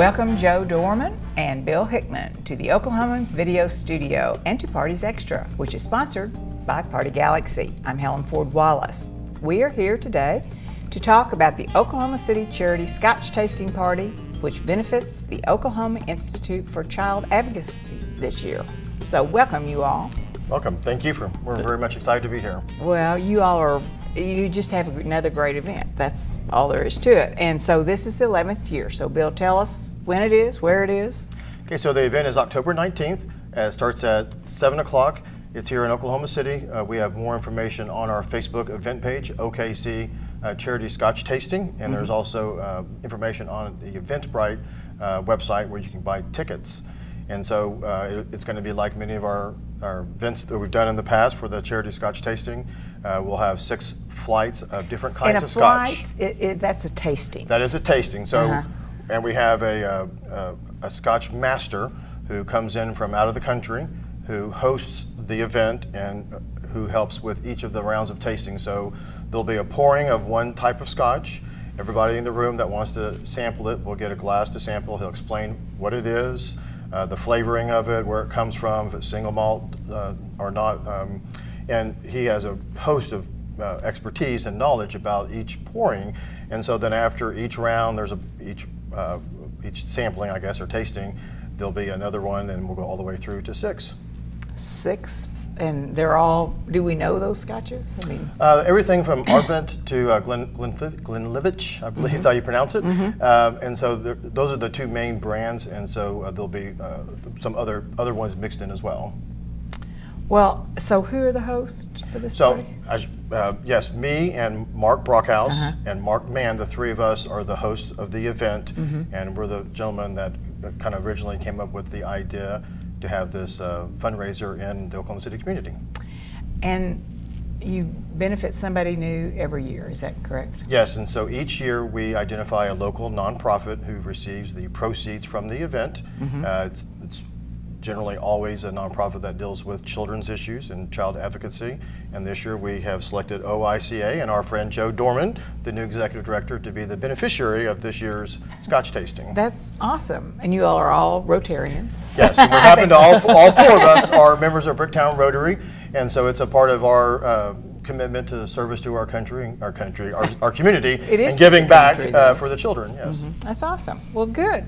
Welcome Joe Dorman and Bill Hickman to the Oklahoman's Video Studio and to Parties Extra, which is sponsored by Party Galaxy. I'm Helen Ford Wallace. We are here today to talk about the Oklahoma City Charity Scotch Tasting Party, which benefits the Oklahoma Institute for Child Advocacy this year. So welcome you all. Welcome. Thank you. We're very much excited to be here. Well, you just have another great event. That's all there is to it. And so this is the 11th year. So Bill, tell us when it is, where it is. Okay, so the event is October 19th. It starts at 7 o'clock. It's here in Oklahoma City. We have more information on our Facebook event page, OKC Charity Scotch Tasting. And there's also information on the Eventbrite website where you can buy tickets. And so it's going to be like many of our events that we've done in the past for the Charity Scotch Tasting. We'll have 6 flights of different kinds of Scotch. That's a tasting. That is a tasting. So, and we have a Scotch master who comes in from out of the country, who hosts the event and who helps with each of the rounds of tasting. So there'll be a pouring of one type of Scotch. Everybody in the room that wants to sample it will get a glass to sample. He'll explain what it is, the flavoring of it, where it comes from, if it's single malt or not. And he has a host of expertise and knowledge about each pouring. And so then after each round, there's each sampling, I guess, or tasting, there'll be another one, and we'll go all the way through to 6. 6, and they're all, do we know those scotches? I mean, everything from Arvent to Glenlivet, I believe is how you pronounce it. And so those are the 2 main brands, and so there'll be some other ones mixed in as well. Well, so who are the hosts for this party? Yes, me and Mark Brockhouse and Mark Mann, the 3 of us are the hosts of the event, and we're the gentlemen that kind of originally came up with the idea to have this fundraiser in the Oklahoma City community. And you benefit somebody new every year, is that correct? Yes, and so each year we identify a local nonprofit who receives the proceeds from the event. It's generally always a nonprofit that deals with children's issues and child advocacy. And this year we have selected OICA and our friend Joe Dorman, the new executive director, to be the beneficiary of this year's Scotch tasting. That's awesome. And you all are all Rotarians. Yes, and we happen to all 4 of us are members of Bricktown Rotary. And so it's a part of our commitment to service to our community, and giving back for the children. Yes, that's awesome. Well, good.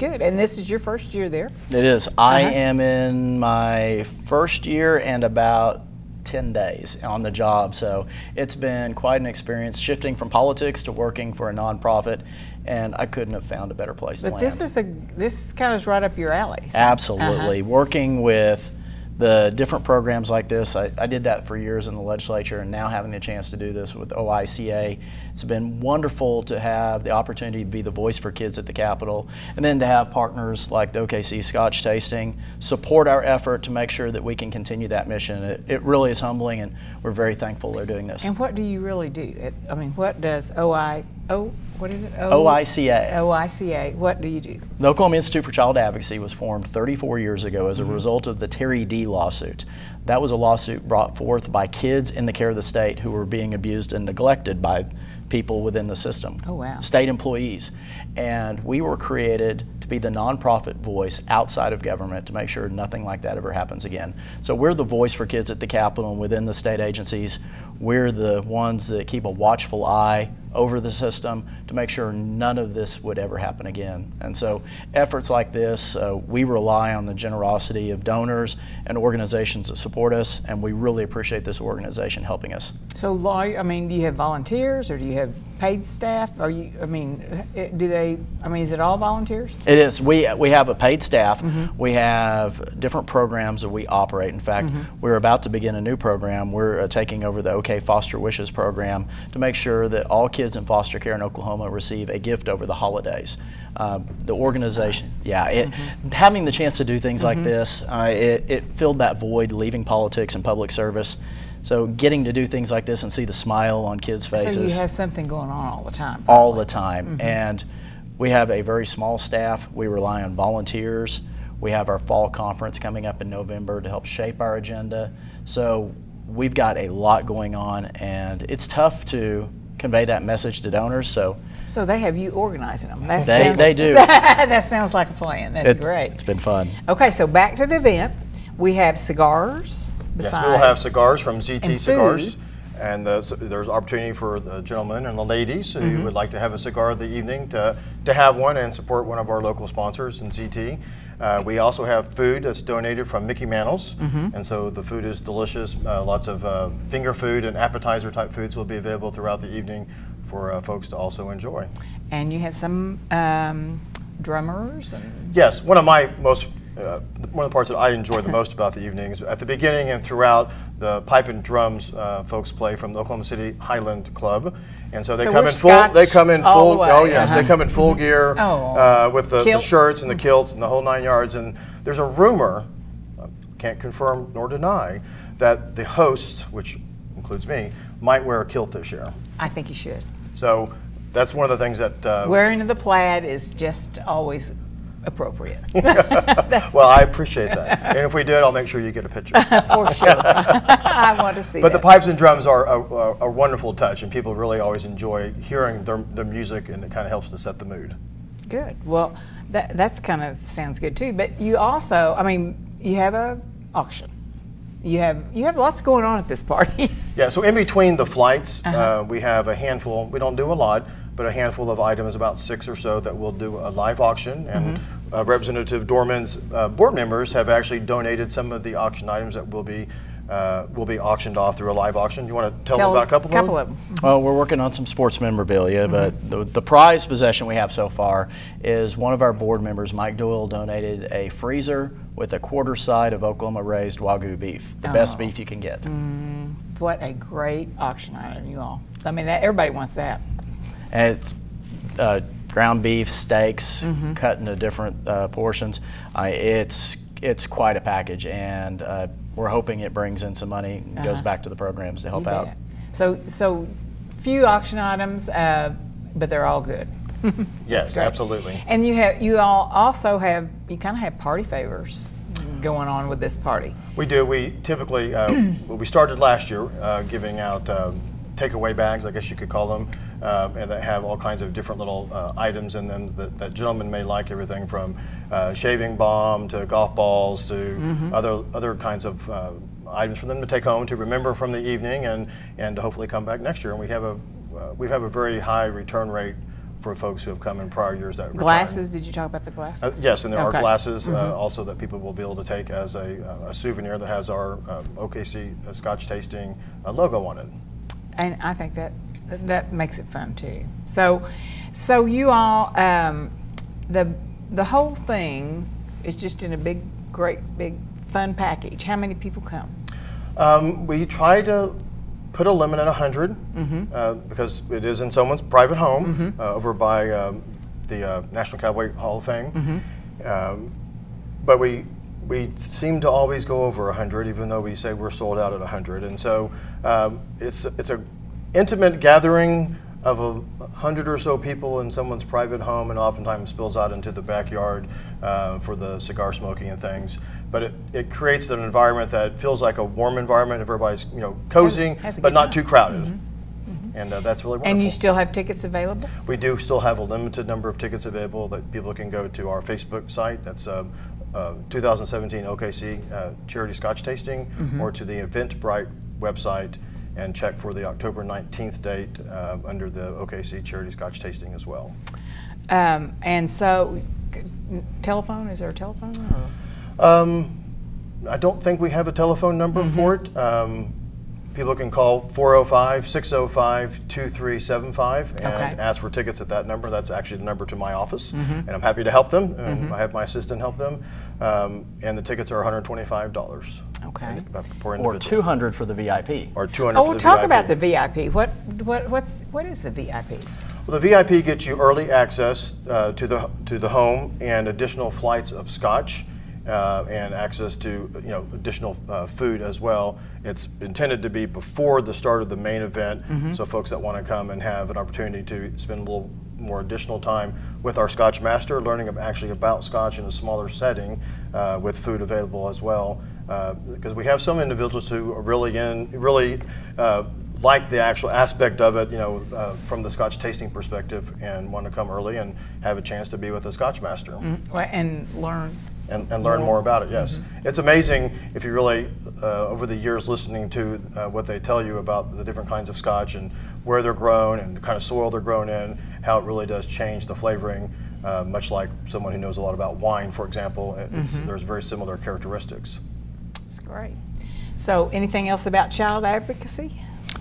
And this is your first year there? It is. I am in my first year and about 10 days on the job, so it's been quite an experience shifting from politics to working for a nonprofit, and I couldn't have found a better place to land. But this kind of is right up your alley. So. Absolutely. Working with the different programs like this, I did that for years in the legislature, and now having the chance to do this with OICA, it's been wonderful to have the opportunity to be the voice for kids at the Capitol, and then to have partners like the OKC Scotch Tasting support our effort to make sure that we can continue that mission. It really is humbling, and we're very thankful they're doing this. And what do you really do? I mean, what does what is it? OICA. OICA. What do you do? The Oklahoma Institute for Child Advocacy was formed 34 years ago as a result of the Terry D. lawsuit. That was a lawsuit brought forth by kids in the care of the state who were being abused and neglected by people within the system. Oh, wow. State employees. And we were created to be the nonprofit voice outside of government to make sure nothing like that ever happens again. So we're the voice for kids at the Capitol and within the state agencies. We're the ones that keep a watchful eye over the system to make sure none of this would ever happen again. And so efforts like this, we rely on the generosity of donors and organizations that support us, and we really appreciate this organization helping us. So, I mean, do you have volunteers or do you have paid staff? Are you, I mean, is it all volunteers? It is. We have a paid staff. We have different programs that we operate. In fact, we're about to begin a new program. We're taking over the OK Foster Wishes program to make sure that all kids in foster care in Oklahoma receive a gift over the holidays. The organization, having the chance to do things like this, it filled that void leaving politics and public service. So getting to do things like this and see the smile on kids' faces. So you have something going on all the time. Probably. All the time. And we have a very small staff. We rely on volunteers. We have our fall conference coming up in November to help shape our agenda. So we've got a lot going on, and it's tough to convey that message to donors. So So they have you organizing them. That They do. That sounds like a plan. That's great. It's been fun. Okay, so back to the event. We have cigars. Yes, we will have cigars from ZT and Cigars. food. And there's opportunity for the gentlemen and the ladies who would like to have a cigar of the evening to have one and support one of our local sponsors in ZT. We also have food that's donated from Mickey Mantle's, and so the food is delicious. Lots of finger food and appetizer type foods will be available throughout the evening for folks to also enjoy. And you have some drummers? Yes, one of my most one of the parts that I enjoy the most about the evenings, at the beginning and throughout, the pipe and drums folks play from the Oklahoma City Highland Club, and so they come in full. They come in full. Oh yes, they come in full gear with the shirts and the kilts and the whole 9 yards. And there's a rumor, can't confirm nor deny, that the hosts, which includes me, might wear a kilt this year. I think you should. So that's one of the things that wearing the plaid is just always appropriate. Well, I appreciate that. And if we do it, I'll make sure you get a picture. For sure. I want to see But that. the pipes and drums are a wonderful touch, and people really always enjoy hearing their music, and it kind of helps to set the mood. Good. Well, that's kind of sounds good too. But you also, I mean, you have a auction. You have lots going on at this party. Yeah. So in between the flights, we have a handful. We don't do a lot, but a handful of items, about 6 or so, that we'll do a live auction. And Representative Dorman's board members have actually donated some of the auction items that will be auctioned off through a live auction. You want to tell them about a couple of them? Well, we're working on some sports memorabilia, but the prize possession we have so far is one of our board members, Mike Doyle, donated a freezer with a quarter side of Oklahoma-raised Wagyu beef, the best beef you can get. What a great auction item, you all. I mean, everybody wants that. And it's ground beef, steaks, cut into different portions. It's quite a package, and we're hoping it brings in some money and goes back to the programs to help out. So few auction items, but they're all good. Yes, absolutely. And you all also have kind of have party favors going on with this party. We do. We typically we started last year giving out takeaway bags, I guess you could call them, and that have all kinds of different little items in them that gentlemen may like, everything from shaving balm to golf balls to other kinds of items for them to take home to remember from the evening and to hopefully come back next year. And we have a very high return rate for folks who have come in prior years that return. Glasses, did you talk about the glasses? Yes, and there are glasses also that people will be able to take as a souvenir that has our OKC Scotch tasting logo on it. And I think that makes it fun too. So you all, the whole thing is just in a great big fun package. How many people come? We try to put a limit at 100 because it is in someone's private home over by the National Cowboy Hall of Fame. But we seem to always go over 100, even though we say we're sold out at 100. And so it's a intimate gathering of 100 or so people in someone's private home, and oftentimes spills out into the backyard for the cigar smoking and things. But it creates an environment that feels like a warm environment. Everybody's cozy, but not too crowded. And that's really wonderful. And you still have tickets available? We do still have a limited number of tickets available that people can go to our Facebook site. That's 2017 OKC Charity Scotch Tasting, or to the Eventbrite website and check for the October 19th date under the OKC Charity Scotch Tasting as well. And so, telephone, is there a telephone? Or? I don't think we have a telephone number for it. People can call 405-605-2375 and ask for tickets at that number. That's actually the number to my office, and I'm happy to help them. I have my assistant help them, and the tickets are $125. Okay. Or $200 for the VIP. Or $200 for the VIP. Oh, talk about the VIP. What is the VIP? Well, the VIP gets you early access to the home and additional flights of Scotch. And access to additional food as well. It's intended to be before the start of the main event, so folks that want to come and have an opportunity to spend a little more additional time with our Scotch master, learning actually about Scotch in a smaller setting with food available as well. Because we have some individuals who are really like the actual aspect of it, you know, from the Scotch tasting perspective, and want to come early and have a chance to be with a Scotch master. And learn. And learn more about it, yes. It's amazing if you really, over the years listening to what they tell you about the different kinds of Scotch and where they're grown and the kind of soil they're grown in, how it really does change the flavoring, much like someone who knows a lot about wine, for example. There's very similar characteristics. That's great. So anything else about child advocacy?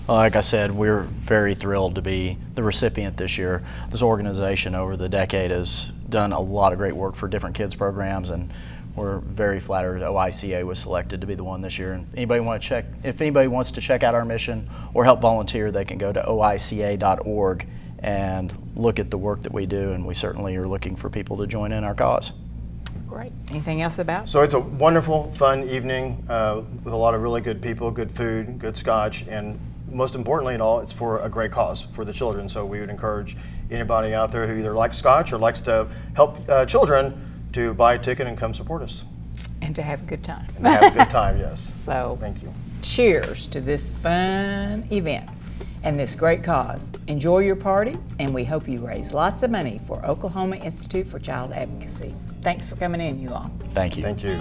Like I said, we're very thrilled to be the recipient this year. This organization over the decade has done a lot of great work for different kids programs, and we're very flattered OICA was selected to be the one this year. And if anybody wants to check out our mission or help volunteer, they can go to oica.org and look at the work that we do, and we certainly are looking for people to join in our cause. Great. Anything else about? So it's a wonderful, fun evening with a lot of really good people, good food, good Scotch, and most importantly in all, it's for a great cause, for the children. So we would encourage anybody out there who either likes Scotch or likes to help children to buy a ticket and come support us. And to have a good time. And have a good time, yes. So, thank you. Cheers to this fun event and this great cause. Enjoy your party, and we hope you raise lots of money for Oklahoma Institute for Child Advocacy. Thanks for coming in, you all. Thank you. Thank you.